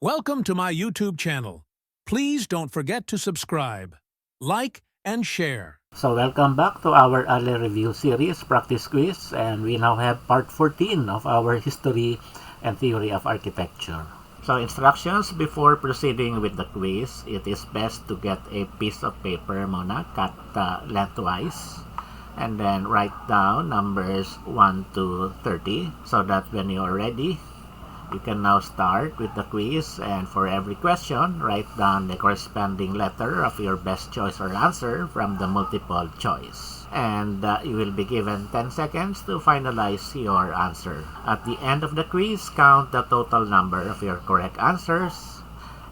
Welcome to my YouTube channel. Please don't forget to subscribe, like, and share. So welcome back to our early review series, Practice Quiz, and we now have part 14 of our History and Theory of Architecture. So instructions before proceeding with the quiz, it is best to get a piece of paper muna, cut lengthwise, and then write down numbers 1 to 30 so that when you are ready, you can now start with the quiz, and for every question, write down the corresponding letter of your best choice or answer from the multiple choice. And you will be given 10 seconds to finalize your answer. At the end of the quiz, count the total number of your correct answers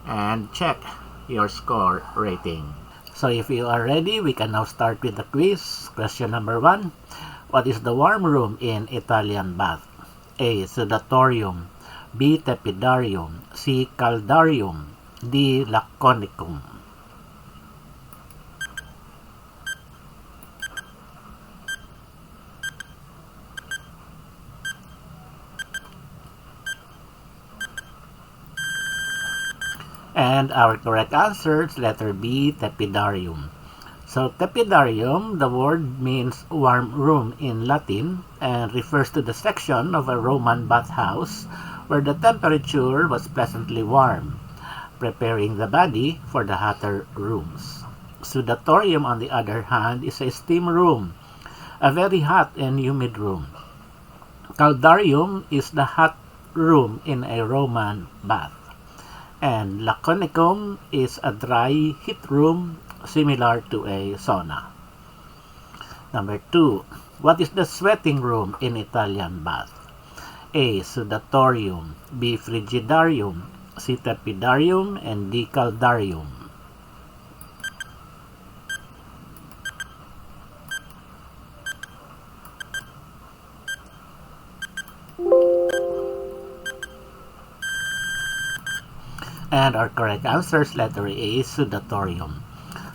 and check your score rating. So if you are ready, we can now start with the quiz. Question number 1. What is the warm room in Italian bath? A. Sudatorium, B. Tepidarium, C. Caldarium, D. Laconicum. And our correct answer is letter B, Tepidarium. So tepidarium, the word means warm room in Latin and refers to the section of a Roman bathhouse where the temperature was pleasantly warm, preparing the body for the hotter rooms. Sudatorium, on the other hand, is a steam room, a very hot and humid room. Caldarium is the hot room in a Roman bath. And Laconicum is a dry heat room similar to a sauna. Number 2. What is the sweating room in Italian bath? A. Sudatorium, B. Frigidarium, C. Tepidarium, and D. Caldarium. And our correct answer is letter A, Sudatorium.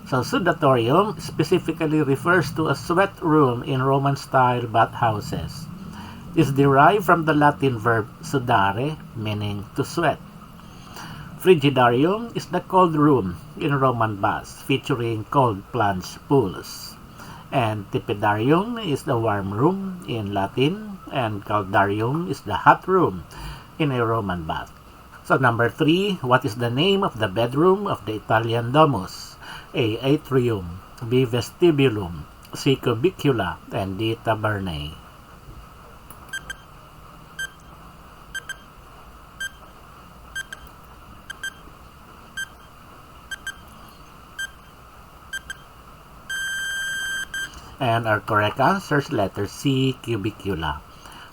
So sudatorium specifically refers to a sweat room in Roman-style bathhouses. It is derived from the Latin verb sudare, meaning to sweat. Frigidarium is the cold room in Roman baths, featuring cold plunge pools. And tepidarium is the warm room in Latin, and caldarium is the hot room in a Roman bath. So number 3, what is the name of the bedroom of the Italian domus? A. Atrium, B. Vestibulum, C. Cubicula, and D. Tabernae. And our correct answer is letter C, Cubicula.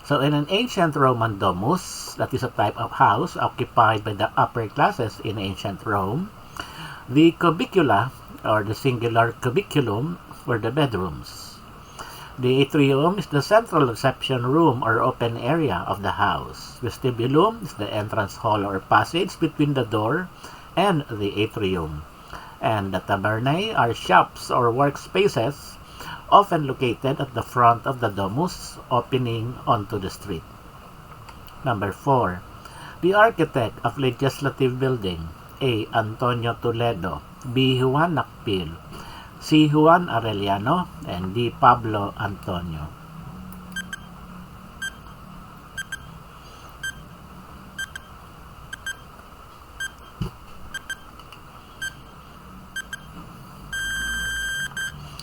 So in an ancient Roman domus, that is a type of house occupied by the upper classes in ancient Rome, the cubicula, or the singular cubiculum, were the bedrooms. The atrium is the central reception room or open area of the house. Vestibulum is the entrance hall or passage between the door and the atrium. And the tabernae are shops or workspaces, often located at the front of the domus, opening onto the street. Number 4. The architect of legislative building. A. Antonio Toledo, B. Juan Nakpil, C. Juan Arellano, and D. Pablo Antonio.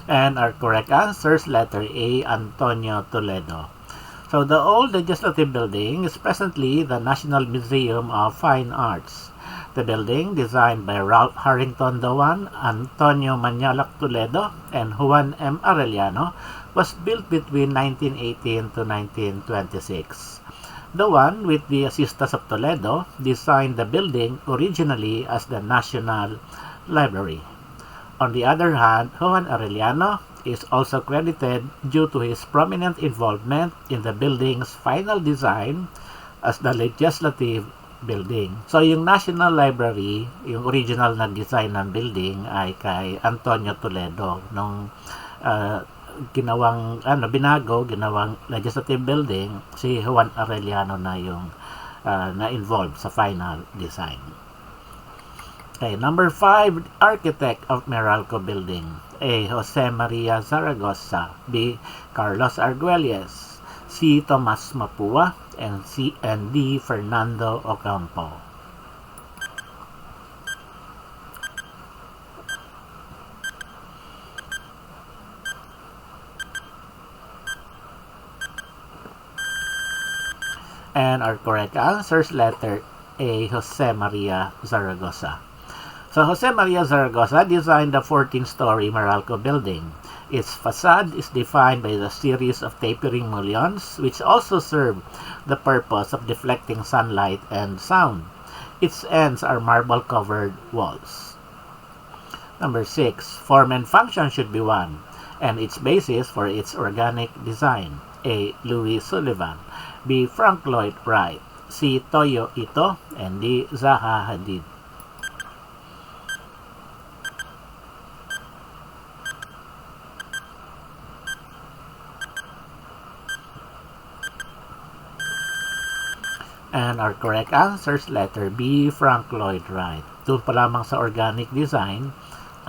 And our correct answer is letter A, Antonio Toledo. So the old legislative building is presently the National Museum of Fine Arts. The building, designed by Ralph Harrington Doan, Antonio Manialac Toledo, and Juan M. Arellano, was built between 1918 to 1926. Doan, with the assistance of Toledo, designed the building originally as the National Library. On the other hand, Juan Arellano is also credited due to his prominent involvement in the building's final design as the legislative building. So yung National Library, yung original na design ng building ay kay Antonio Toledo. Nung ginawang legislative building, si Juan Arellano na yung na-involved sa final design. Okay, number 5, architect of Meralco building. A. Jose Maria Zaragoza. B. Carlos Argüelles. C. Tomas Mapua. And D. Fernando Ocampo. And our correct answers, letter A, Jose Maria Zaragoza. So Jose Maria Zaragoza designed the 14-story Meralco building. Its facade is defined by the series of tapering mullions, which also serve the purpose of deflecting sunlight and sound. Its ends are marble-covered walls. Number 6, form and function should be 1, and its basis for its organic design. A. Louis Sullivan. B. Frank Lloyd Wright. C. Toyo Ito. And D. Zaha Hadid. And our correct answers, letter B, Frank Lloyd Wright. Doon pa lamang sa organic design,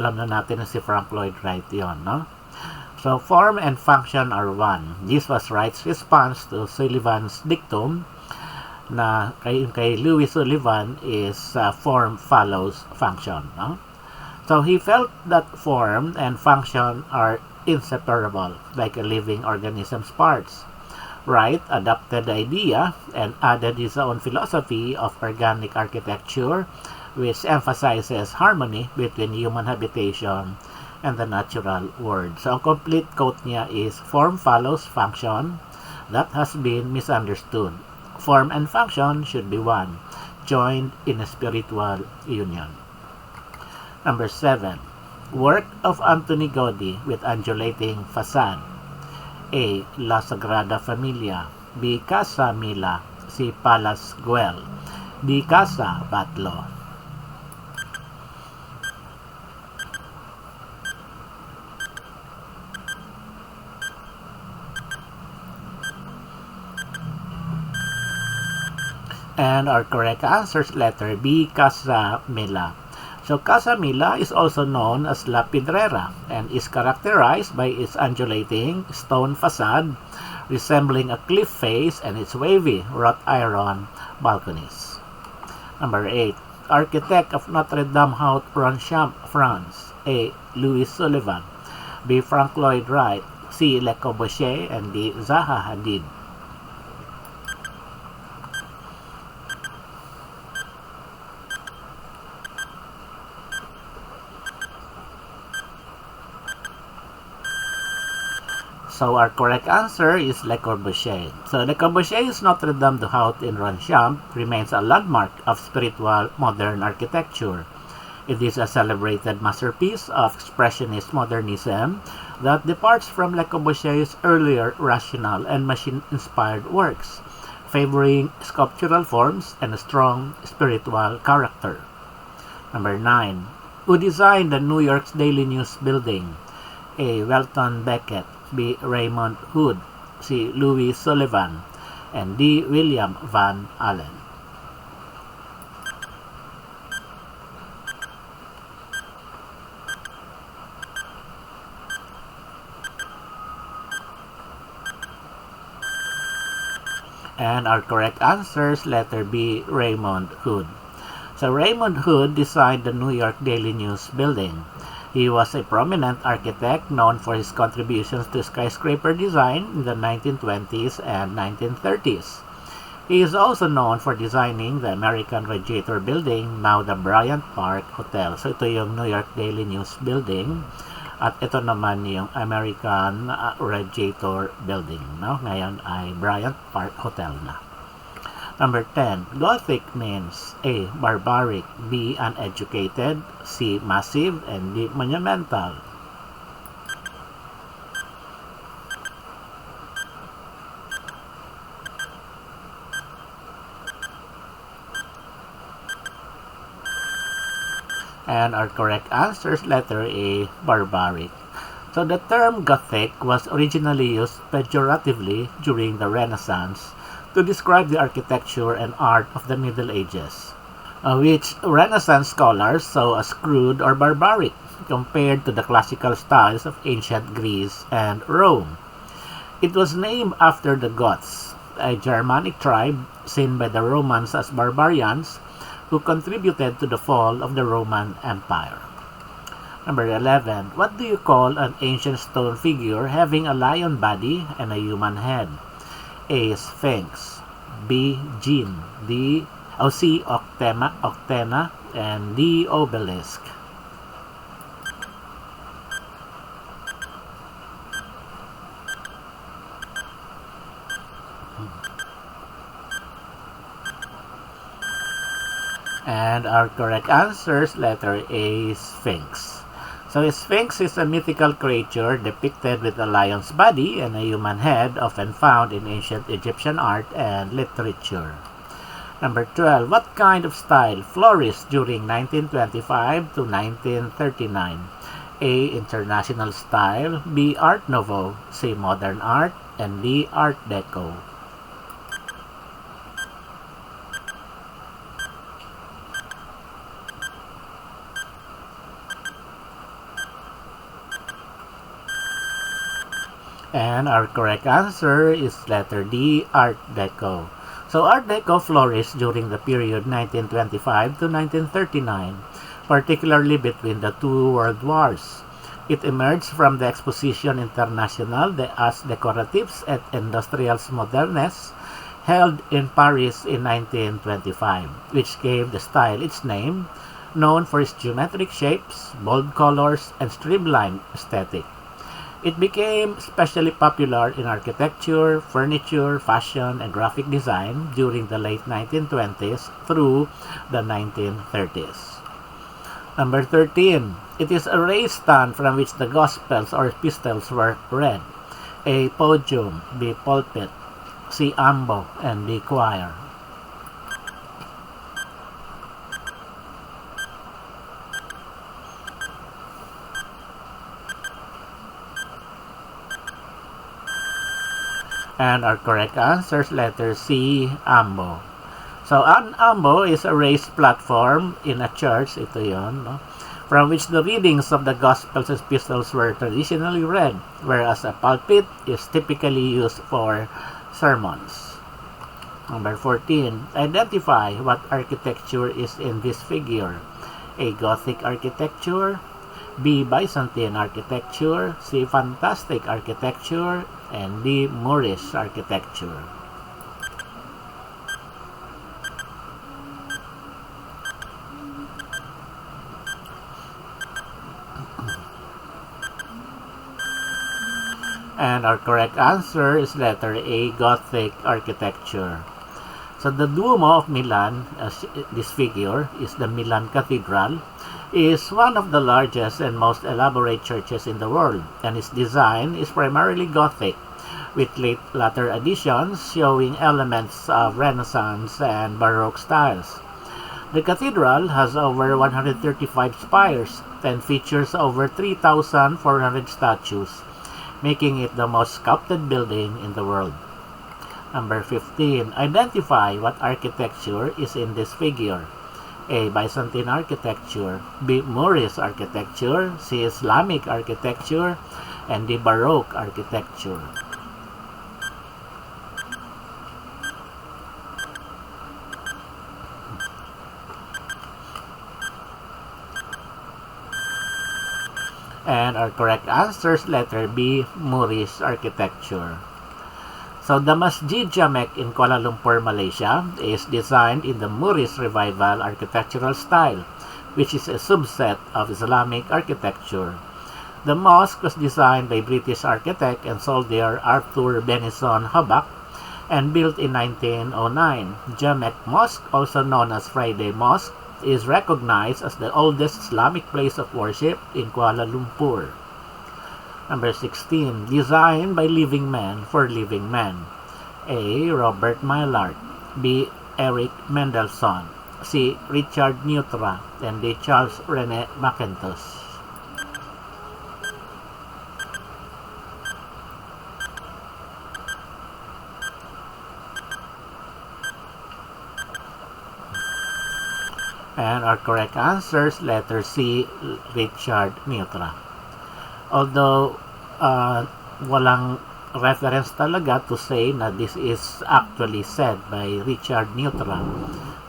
alam na natin na si Frank Lloyd Wright yon, no? So, form and function are 1. This was Wright's response to Sullivan's dictum na kay Louis Sullivan is form follows function, no? So, he felt that form and function are inseparable, like a living organism's parts. Wright adopted the idea and added his own philosophy of organic architecture, which emphasizes harmony between human habitation and the natural world. So, ang complete quote niya is, form follows function. That has been misunderstood. Form and function should be 1, joined in a spiritual union. Number 7, work of Anthony Gaudi with undulating facade. A. La Sagrada Familia. B. Casa Mila. C. Palace Güell. D. Casa Batlló. And our correct answers, letter B, Casa Mila. So Casa Mila is also known as La Pedrera and is characterized by its undulating stone facade resembling a cliff face and its wavy wrought iron balconies. Number 8, architect of Notre Dame Haute Ronchamp, France. A. Louis Sullivan. B. Frank Lloyd Wright. C. Le Corbusier. And D. Zaha Hadid. So our correct answer is Le Corbusier. So Le Corbusier's Notre Dame du Haut in Ronchamp remains a landmark of spiritual modern architecture. It is a celebrated masterpiece of expressionist modernism that departs from Le Corbusier's earlier rational and machine-inspired works, favoring sculptural forms and a strong spiritual character. Number 9. Who designed the New York's Daily News building? A. Welton Becket. B. Raymond Hood. C. Louis Sullivan. And D. William Van Allen. And our correct answers, letter B, Raymond Hood. So Raymond Hood designed the New York Daily News building. He was a prominent architect known for his contributions to skyscraper design in the 1920s and 1930s. He is also known for designing the American Radiator Building, now the Bryant Park Hotel. So ito yung New York Daily News Building at ito naman yung American Radiator Building. No? Ngayon ay Bryant Park Hotel na. Number 10. Gothic means A. Barbaric, B. Uneducated, C. Massive, and D. Monumental. And our correct answers, letter A, barbaric. So the term Gothic was originally used pejoratively during the Renaissance to describe the architecture and art of the Middle Ages. which Renaissance scholars saw as crude or barbaric compared to the classical styles of ancient Greece and Rome. It was named after the Goths, a Germanic tribe seen by the Romans as barbarians who contributed to the fall of the Roman Empire. Number 11. What do you call an ancient stone figure having a lion body and a human head? A. Sphinx. B. Djinn. C. Octena. And D. Obelisk. And our correct answer is letter A, Sphinx. So a Sphinx is a mythical creature depicted with a lion's body and a human head, often found in ancient Egyptian art and literature. Number 12. What kind of style flourished during 1925 to 1939? A. International style. B. Art Nouveau. C. Modern art. And D. Art Deco. And our correct answer is letter D, Art Deco. So Art Deco flourished during the period 1925 to 1939, particularly between the two world wars. It emerged from the Exposition Internationale des Arts Décoratifs et Industriels Modernes, held in Paris in 1925, which gave the style its name, known for its geometric shapes, bold colors, and streamlined aesthetic. It became especially popular in architecture, furniture, fashion, and graphic design during the late 1920s through the 1930s. Number 13. It is a raised stand from which the Gospels or epistles were read. A. Podium. B. Pulpit. C. Ambo. And D. Choir. And our correct answer is letter C, ambo. So, an ambo is a raised platform in a church, ito yun, no? From which the readings of the Gospels and epistles were traditionally read, whereas a pulpit is typically used for sermons. Number 14. Identify what architecture is in this figure. A. Gothic architecture. B. Byzantine architecture. C. Fantastic architecture. And D. Moorish architecture. And our correct answer is letter A, Gothic architecture. So the Duomo of Milan, this figure, is the Milan Cathedral, is one of the largest and most elaborate churches in the world, and its design is primarily Gothic, with latter additions showing elements of Renaissance and Baroque styles. The cathedral has over 135 spires and features over 3,400 statues, making it the most sculpted building in the world. Number 15. Identify what architecture is in this figure. A. Byzantine architecture. B. Moorish architecture. C. Islamic architecture. And D. Baroque architecture. And our correct answer is letter B, Moorish architecture. So the Masjid Jamek in Kuala Lumpur, Malaysia is designed in the Moorish Revival architectural style, which is a subset of Islamic architecture. The mosque was designed by British architect and soldier Arthur Benison Hobak and built in 1909. Jamek Mosque, also known as Friday Mosque, is recognized as the oldest Islamic place of worship in Kuala Lumpur. Number 16. Designed by living men for living men. A. Robert Maillard. B. Eric Mendelssohn. C. Richard Neutra. And D. Charles René Mackintosh. And our correct answers, letter C, Richard Neutra. Although walang reference talaga to say na this is actually said by Richard Neutra,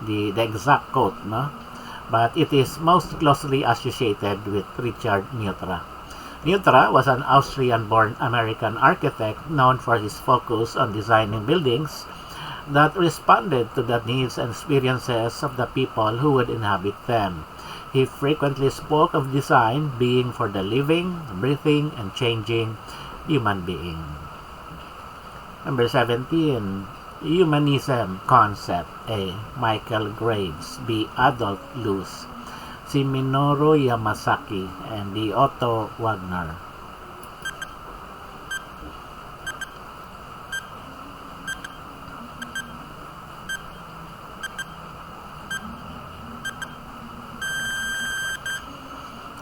the exact quote, no? But it is most closely associated with Richard Neutra. Neutra was an Austrian-born American architect known for his focus on designing buildings that responded to the needs and experiences of the people who would inhabit them. He frequently spoke of design being for the living, breathing, and changing human being. Number 17, Humanism Concept. A. Michael Graves. B. Adolf Loos. C. Minoru Yamasaki. And D. Otto Wagner.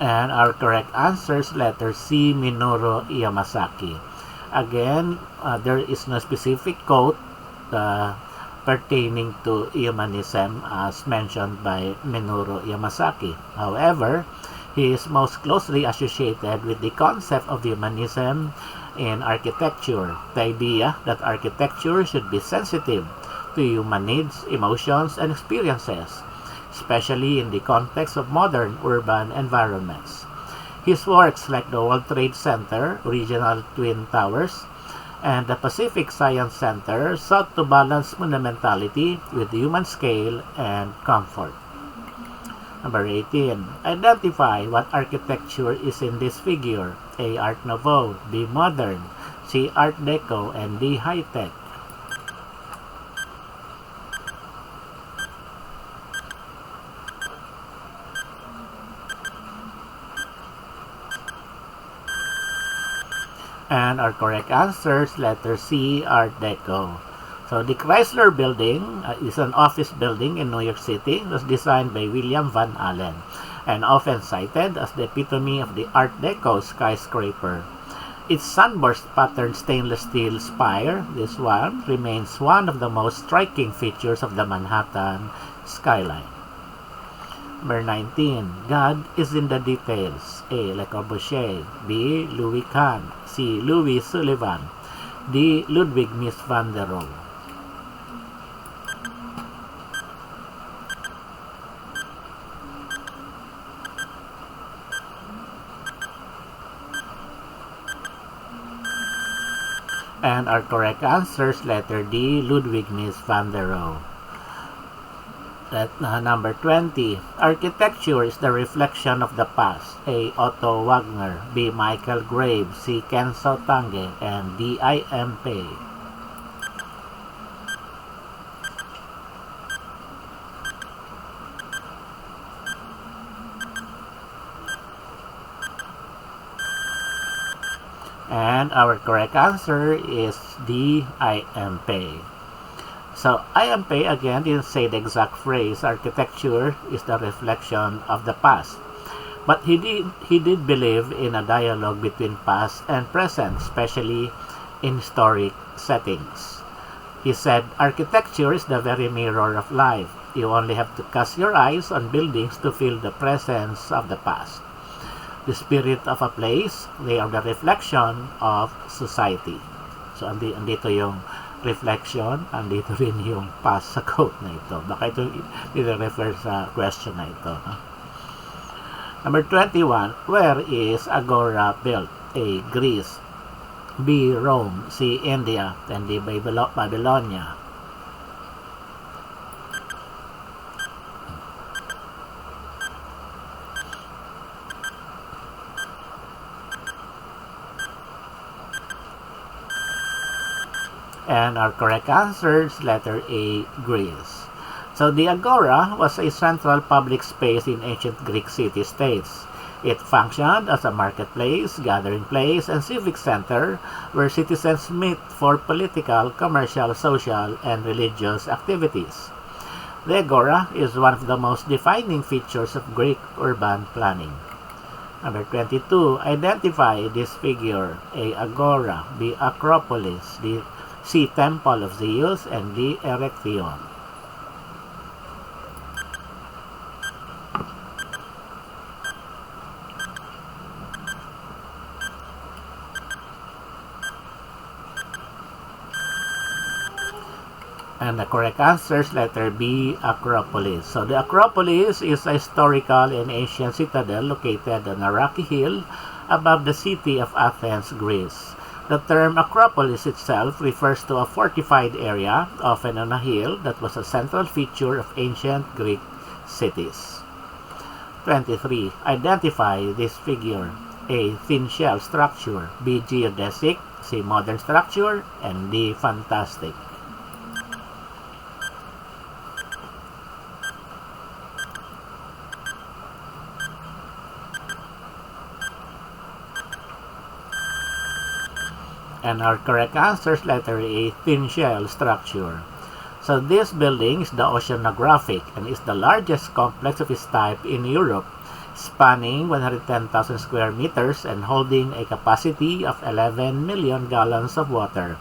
And our correct answers, letter C, Minoru Yamasaki. Again, there is no specific quote pertaining to humanism as mentioned by Minoru Yamasaki. However, he is most closely associated with the concept of humanism in architecture, the idea that architecture should be sensitive to human needs, emotions, and experiences, especially in the context of modern urban environments. His works like the World Trade Center, Regional Twin Towers, and the Pacific Science Center sought to balance monumentality with human scale and comfort. Number 18. Identify what architecture is in this figure. A. Art Nouveau, B. Modern, C. Art Deco, and D. High-Tech. And our correct answers, letter C, Art Deco. So the Chrysler Building is an office building in New York City. It was designed by William Van Allen and often cited as the epitome of the Art Deco skyscraper. Its sunburst patterned stainless steel spire, this one, remains one of the most striking features of the Manhattan skyline. Number 19. God is in the details. A. Le Corbusier. B. Louis Kahn. C. Louis Sullivan. D. Ludwig Mies van der Rohe. And our correct answers, letter D, Ludwig Mies van der Rohe. Number 20. Architecture is the reflection of the past. A. Otto Wagner. B. Michael Graves. C. Kenzo Tange. And D. I.M. Pei. And our correct answer is D. I.M. Pei. So, I.M. Pei again didn't say the exact phrase, architecture is the reflection of the past. But he did believe in a dialogue between past and present, especially in historic settings. He said, architecture is the very mirror of life. You only have to cast your eyes on buildings to feel the presence of the past. The spirit of a place, they are the reflection of society. So, andito yung reflection, andito rin yung past sa quote na ito. Baka ito i-refer sa question na ito. Number 21. Where is Agora built? A. Greece. B. Rome. C. India. And D. Babylonia. And our correct answer is letter A, Greece. So the Agora was a central public space in ancient Greek city-states. It functioned as a marketplace, gathering place, and civic center where citizens meet for political, commercial, social, and religious activities. The Agora is one of the most defining features of Greek urban planning. Number 22. Identify this figure. A. Agora. B. Acropolis. D. C. Temple of Zeus. And D. Erection. And the correct answer is letter B, Acropolis. So the Acropolis is a historical and ancient citadel located on a rocky hill above the city of Athens, Greece. The term Acropolis itself refers to a fortified area, often on a hill, that was a central feature of ancient Greek cities. 23. Identify this figure. A. Thin shell structure. B. Geodesic. C. Modern structure. And D. Fantastic. And our correct answer is letter A, thin shell structure. So this building is the oceanographic and is the largest complex of its type in Europe, spanning 110,000 square meters and holding a capacity of 11 million gallons of water,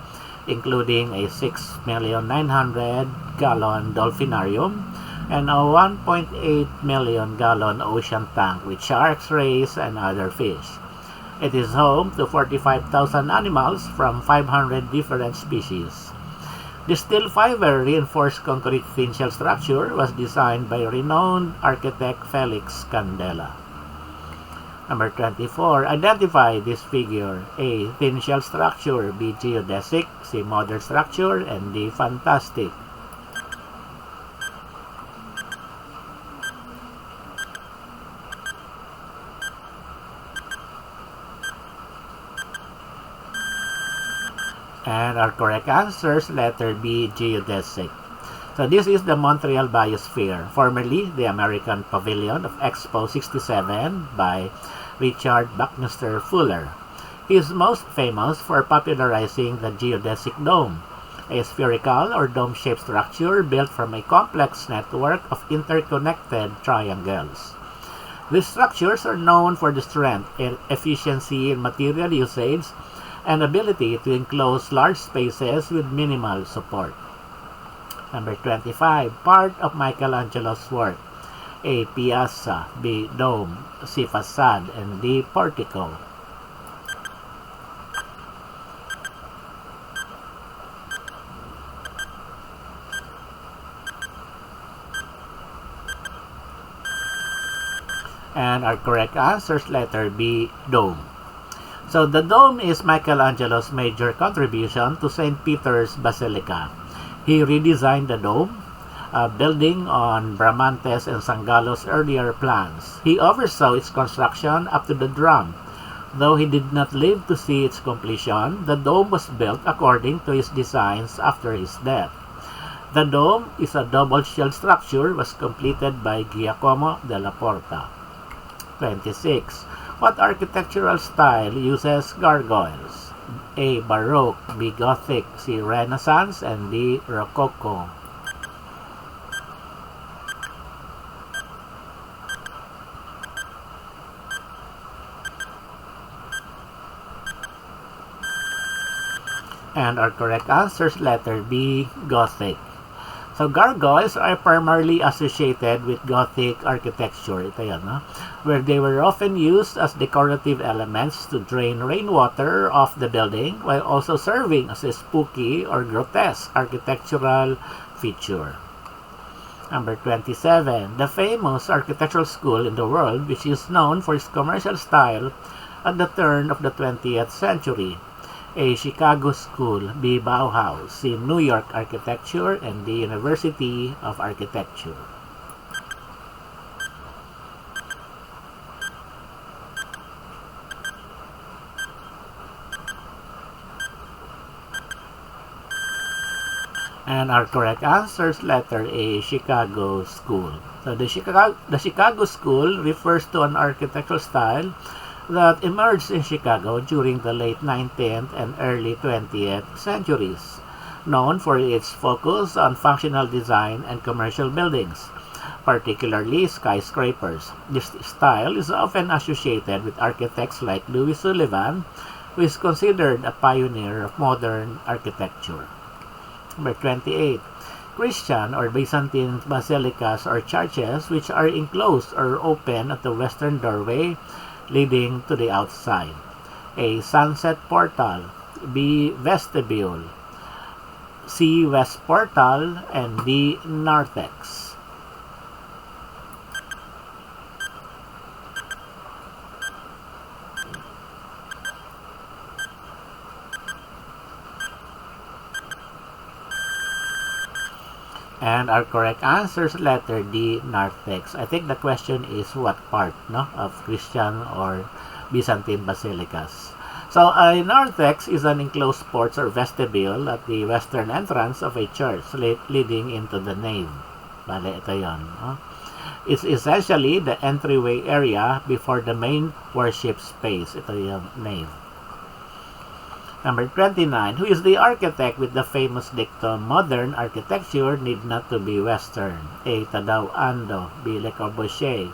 including a 6,900,000 gallon dolphinarium and a 1.8 million gallon ocean tank with sharks, rays, and other fish. It is home to 45,000 animals from 500 different species. The steel fiber reinforced concrete thin shell structure was designed by renowned architect Felix Candela. Number 24. Identify this figure. A. Thin shell structure. B. Geodesic. C. Modern structure. And D. Fantastic. And our correct answer is letter B, Geodesic. So this is the Montreal Biosphere, formerly the American Pavilion of Expo 67 by Richard Buckminster Fuller. He is most famous for popularizing the geodesic dome, a spherical or dome-shaped structure built from a complex network of interconnected triangles. These structures are known for the strength and efficiency in material usage and ability to enclose large spaces with minimal support. Number 25. Part of Michelangelo's work. A. Piazza. B. Dome. C. Facade. And D. Portico. And our correct answer is letter B, Dome. So the dome is Michelangelo's major contribution to St. Peter's Basilica. He redesigned the dome, building on Bramantes and Sangallo's earlier plans. He oversaw its construction up to the drum. Though he did not live to see its completion, the dome was built according to his designs after his death. The dome is a double-shelled structure was completed by Giacomo della Porta. 26. What architectural style uses gargoyles? A. Baroque. B. Gothic. C. Renaissance. And D. Rococo. And our correct answer is letter B, Gothic. So gargoyles are primarily associated with Gothic architecture, ito yan, no? Where they were often used as decorative elements to drain rainwater off the building while also serving as a spooky or grotesque architectural feature. Number 27. The famous architectural school in the world which is known for its commercial style at the turn of the 20th century. A. Chicago School. B. Bauhaus. C. New York Architecture. And D. University of Architecture. And our correct answer is letter A, Chicago School. So the Chicago School refers to an architectural style that emerged in Chicago during the late 19th and early 20th centuries, known for its focus on functional design and commercial buildings, particularly skyscrapers. This style is often associated with architects like Louis Sullivan, who is considered a pioneer of modern architecture. Number 28. Christian or Byzantine basilicas or churches which are enclosed or open at the western doorway leading to the outside. A. Sunset portal. B. Vestibule. C. West Portal, and D. Narthex. And our correct answer is letter D, narthex. I think the question is what part, no, of Christian or Byzantine basilicas. So, a narthex is an enclosed porch or vestibule at the western entrance of a church leading into the nave. Bale, ito yun. No? It's essentially the entryway area before the main worship space. Ito yung nave. Number 29. Who is the architect with the famous dictum, modern architecture need not to be Western? A. Tadao Ando, B. Le Corbusier,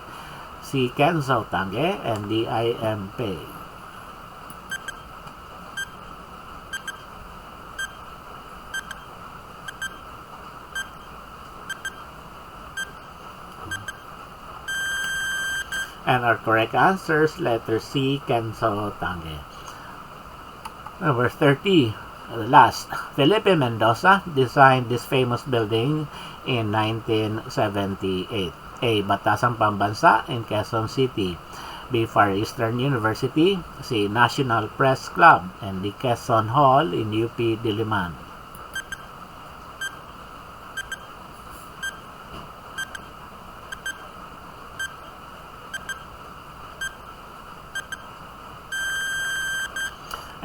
C. Kenzo Tange, and D. I.M. Pei. And our correct answer is letter C, Kenzo Tange. Number 30, last. Felipe Mendoza designed this famous building in 1978. A. Batasang Pambansa in Quezon City. B. Far Eastern University. C. National Press Club. And D. Quezon Hall in UP Diliman.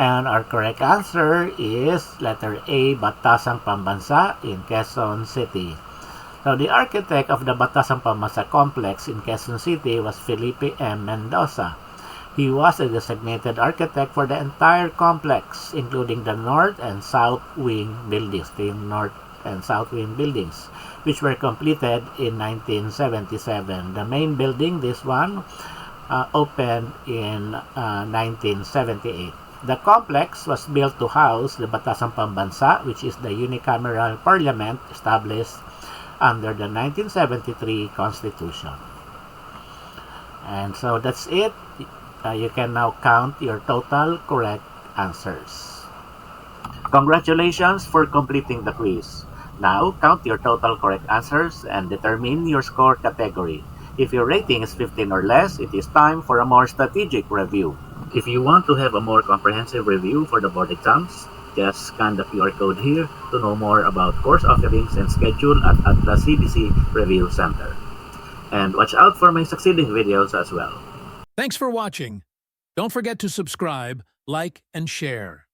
And our correct answer is letter A, Batasang Pambansa in Quezon City. So the architect of the Batasang Pambansa complex in Quezon City was Felipe M. Mendoza. He was a designated architect for the entire complex, including the north and south wing buildings, the north and south wing buildings, which were completed in 1977. The main building, this one, opened in 1978. The complex was built to house the Batasang Pambansa, which is the unicameral parliament established under the 1973 Constitution. And so that's it. You can now count your total correct answers. Congratulations for completing the quiz. Now, count your total correct answers and determine your score category. If your rating is 15 or less, it is time for a more strategic review. If you want to have a more comprehensive review for the board exams, just scan the QR code here to know more about course offerings and schedule at the CBC Review Center. And watch out for my succeeding videos as well. Thanks for watching. Don't forget to subscribe, like, and share.